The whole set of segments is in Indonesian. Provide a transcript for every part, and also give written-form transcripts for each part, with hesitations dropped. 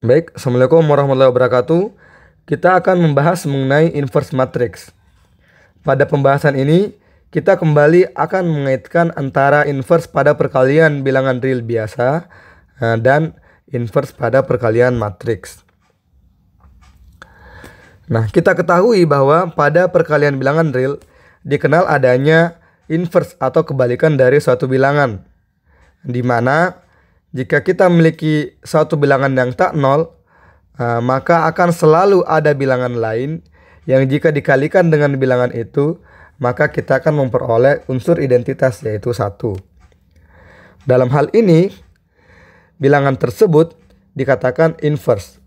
Baik, Assalamualaikum warahmatullahi wabarakatuh. Kita akan membahas mengenai inverse matrix. Pada pembahasan ini, kita kembali akan mengaitkan antara inverse pada perkalian bilangan real biasa dan inverse pada perkalian matriks. Nah, kita ketahui bahwa pada perkalian bilangan real dikenal adanya inverse atau kebalikan dari suatu bilangan, di mana jika kita memiliki suatu bilangan yang tak nol, maka akan selalu ada bilangan lain yang jika dikalikan dengan bilangan itu, maka kita akan memperoleh unsur identitas yaitu 1. Dalam hal ini, bilangan tersebut dikatakan inverse.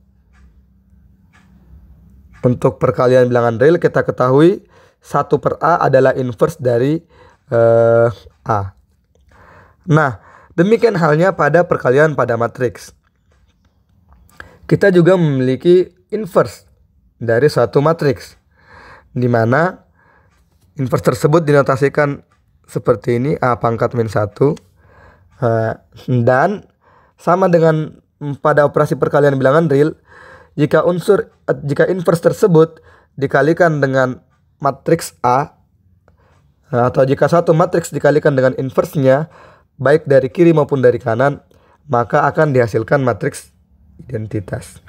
Untuk perkalian bilangan real kita ketahui 1/A adalah inverse dari A. Nah, demikian halnya pada perkalian pada matriks. Kita juga memiliki inverse dari suatu matriks, di mana inverse tersebut dinotasikan seperti ini, A pangkat min 1. Dan sama dengan pada operasi perkalian bilangan real, jika inverse tersebut dikalikan dengan matriks A, atau jika satu matriks dikalikan dengan inverse-nya, baik dari kiri maupun dari kanan, maka akan dihasilkan matriks identitas.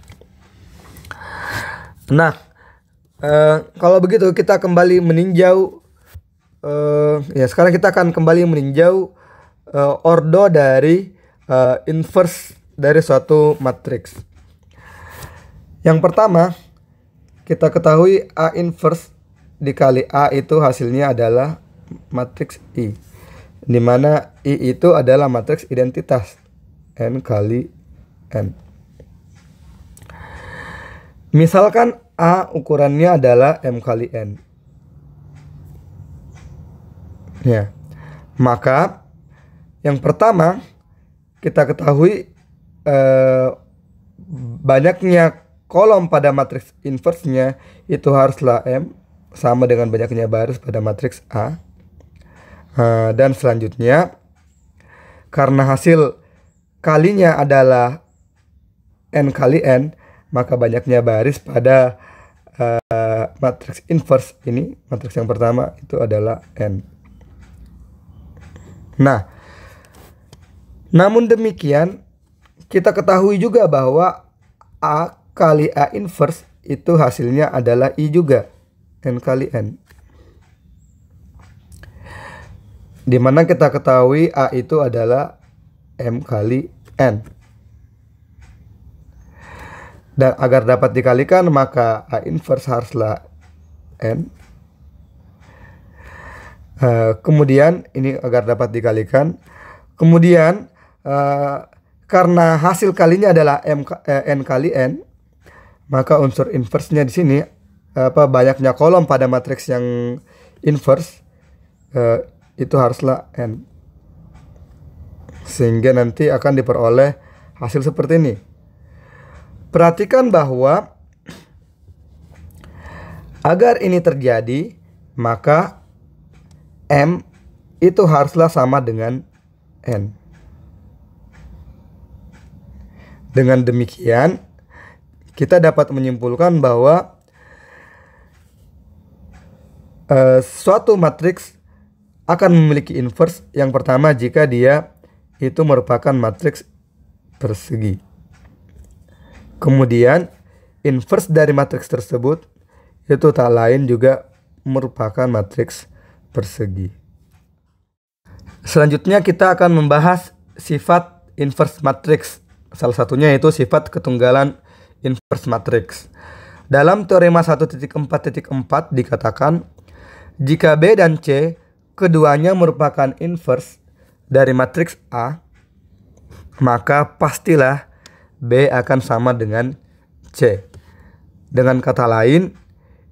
Nah, kalau begitu kita kembali meninjau, sekarang kita akan kembali meninjau ordo dari inverse dari suatu matriks. Yang pertama, kita ketahui A inverse dikali A itu hasilnya adalah matriks I, di mana I itu adalah matriks identitas N kali N. Misalkan A ukurannya adalah M kali N. Ya. Maka yang pertama kita ketahui banyaknya kolom pada matriks inverse-nya itu haruslah M sama dengan banyaknya baris pada matriks A. Dan selanjutnya, karena hasil kalinya adalah N kali N, maka banyaknya baris pada matriks inverse ini, matriks yang pertama itu adalah N. Nah, namun demikian, kita ketahui juga bahwa A kali A inverse itu hasilnya adalah I juga, N kali N. Di mana kita ketahui A itu adalah M kali N. Dan agar dapat dikalikan, maka A inverse haruslah N. Kemudian ini agar dapat dikalikan. Kemudian karena hasil kalinya adalah N kali N, maka unsur inverse-nya di sini banyaknya kolom pada matriks yang inverse itu haruslah N. Sehingga nanti akan diperoleh hasil seperti ini. Perhatikan bahwa agar ini terjadi, maka M itu haruslah sama dengan N. Dengan demikian, kita dapat menyimpulkan bahwa suatu matriks akan memiliki inverse yang pertama jika dia itu merupakan matriks persegi. Kemudian inverse dari matriks tersebut itu tak lain juga merupakan matriks persegi. Selanjutnya kita akan membahas sifat inverse matriks. Salah satunya yaitu sifat ketunggalan inverse matriks. Dalam teorema 1.4.4 dikatakan, jika B dan C keduanya merupakan inverse dari matriks A, maka pastilah B akan sama dengan C. Dengan kata lain,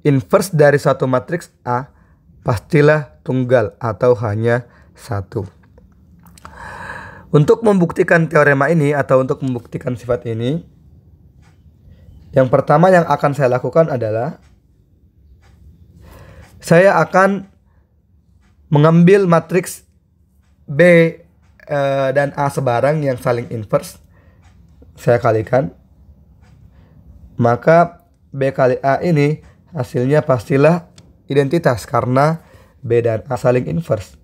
inverse dari suatu matriks A pastilah tunggal atau hanya 1. Untuk membuktikan teorema ini atau untuk membuktikan sifat ini, yang pertama yang akan saya lakukan adalah saya akan mengambil matriks B dan A sebarang yang saling inverse, saya kalikan. maka B kali A ini hasilnya pastilah identitas karena B dan A saling inverse.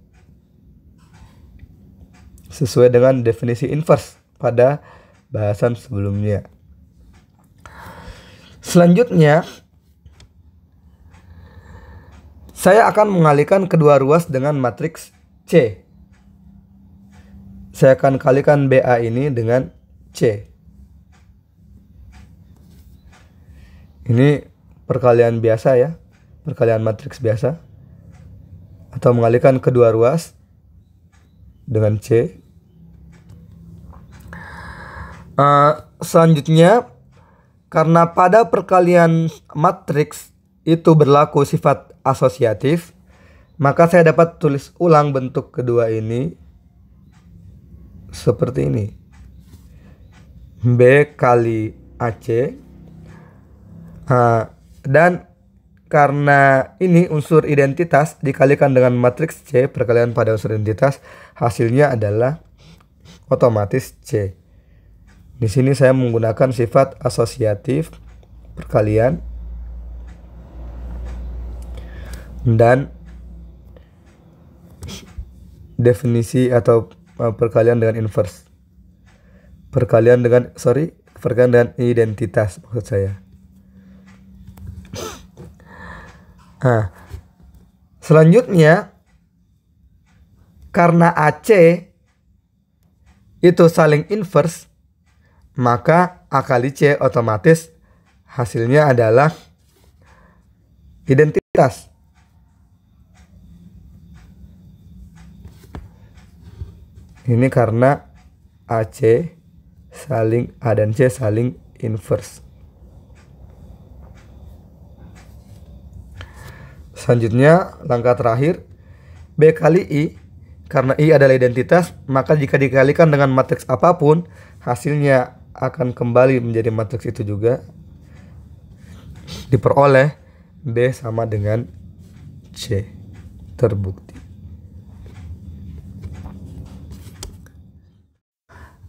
Sesuai dengan definisi inverse pada bahasan sebelumnya. Selanjutnya, saya akan mengalihkan kedua ruas dengan matriks C. Saya akan kalikan BA ini dengan C. Ini perkalian biasa ya, perkalian matriks biasa. Atau mengalihkan kedua ruas dengan C. Selanjutnya, karena pada perkalian matriks itu berlaku sifat asosiatif, maka saya dapat tulis ulang bentuk kedua ini seperti ini. B kali AC. Dan karena ini unsur identitas dikalikan dengan matriks C, perkalian pada unsur identitas, hasilnya adalah otomatis C. Di sini saya menggunakan sifat asosiatif perkalian dan definisi atau perkalian dengan inverse. Perkalian dengan identitas maksud saya. Selanjutnya, karena AC itu saling inverse, maka A kali C otomatis hasilnya adalah identitas. Ini karena AC saling A dan C saling inverse. Selanjutnya, langkah terakhir, B kali I. Karena I adalah identitas, maka jika dikalikan dengan matriks apapun, hasilnya akan kembali menjadi matriks itu juga. Diperoleh B sama dengan C. Terbukti.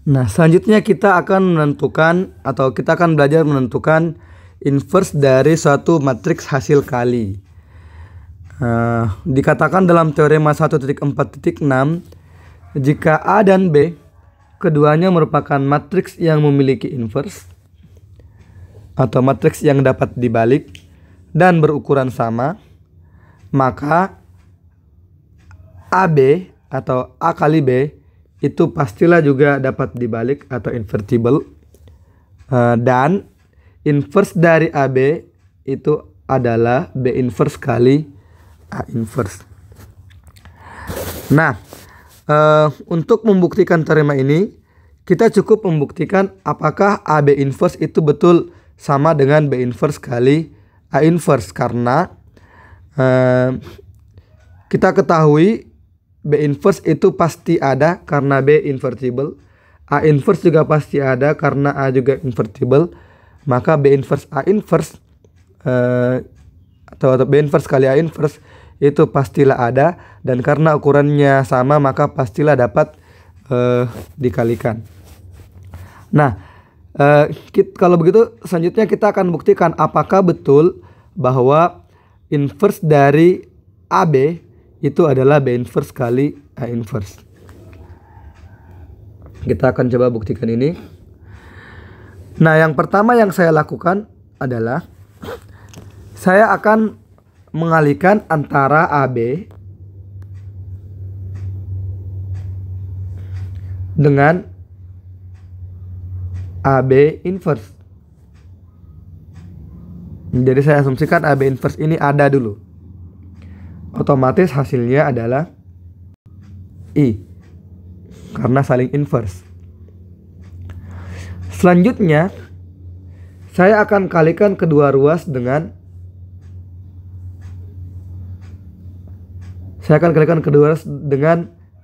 Nah, selanjutnya kita akan menentukan atau kita akan belajar menentukan inverse dari suatu matriks hasil kali. Dikatakan dalam teorema 1.4.6, jika A dan B keduanya merupakan matriks yang memiliki inverse atau matriks yang dapat dibalik dan berukuran sama, maka AB atau A kali B itu pastilah juga dapat dibalik atau invertible, dan inverse dari AB itu adalah B inverse kali A inverse. Nah, untuk membuktikan teorema ini, kita cukup membuktikan apakah AB inverse itu betul sama dengan B inverse kali A inverse, karena kita ketahui B inverse itu pasti ada karena B invertible, A inverse juga pasti ada karena A juga invertible, maka B inverse A inverse atau B inverse kali A inverse itu pastilah ada, dan karena ukurannya sama maka pastilah dapat dikalikan. Nah, kalau begitu selanjutnya kita akan buktikan apakah betul bahwa inverse dari AB itu adalah B inverse kali A inverse. Kita akan coba buktikan ini. Nah, yang pertama yang saya lakukan adalah saya akan mengalihkan antara AB dengan AB inverse. Jadi saya asumsikan AB inverse ini ada dulu. Otomatis hasilnya adalah I karena saling inverse. Selanjutnya, saya akan kalikan kedua ruas dengan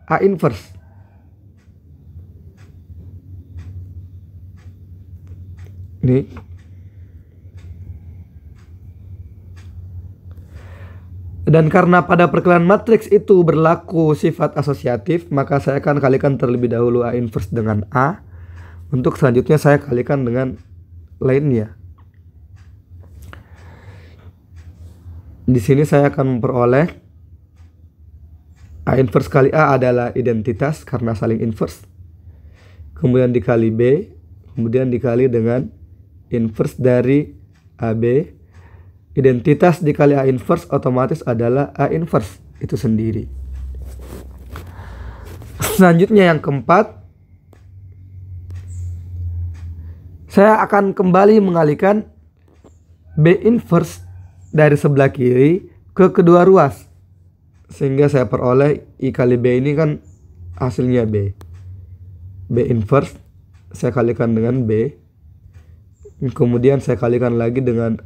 A inverse. Ini. Dan karena pada perkalian matriks itu berlaku sifat asosiatif, maka saya akan kalikan terlebih dahulu A inverse dengan A. Untuk selanjutnya saya kalikan dengan lainnya. Di sini saya akan memperoleh A inverse kali A adalah identitas karena saling inverse. Kemudian dikali B, kemudian dikali dengan inverse dari AB. Identitas dikali A inverse otomatis adalah A inverse itu sendiri. Selanjutnya yang keempat, saya akan kembali mengalihkan B inverse dari sebelah kiri ke kedua ruas. Sehingga saya peroleh I kali B ini kan hasilnya B. B inverse saya kalikan dengan B. Kemudian saya kalikan lagi dengan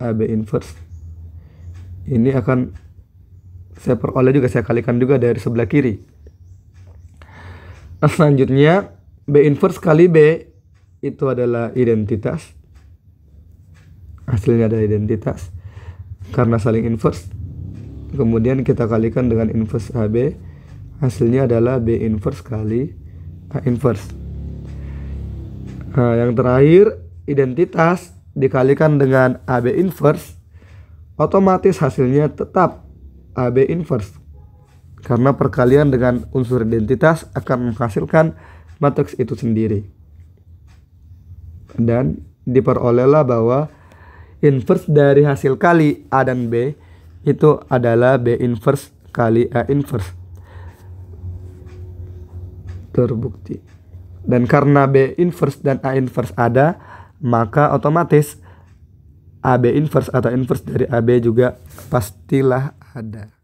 AB inverse. Ini akan saya peroleh juga, saya kalikan juga dari sebelah kiri. Nah, selanjutnya B inverse kali B itu adalah identitas. Hasilnya adalah identitas karena saling inverse. Kemudian kita kalikan dengan inverse AB. Hasilnya adalah B inverse kali A inverse. Nah, yang terakhir, identitas dikalikan dengan AB inverse, otomatis hasilnya tetap AB inverse. Karena perkalian dengan unsur identitas akan menghasilkan matriks itu sendiri. Dan diperolehlah bahwa inverse dari hasil kali A dan B itu adalah B inverse kali A inverse. Terbukti. Dan karena B inverse dan A inverse ada, maka otomatis AB inverse atau inverse dari AB juga pastilah ada.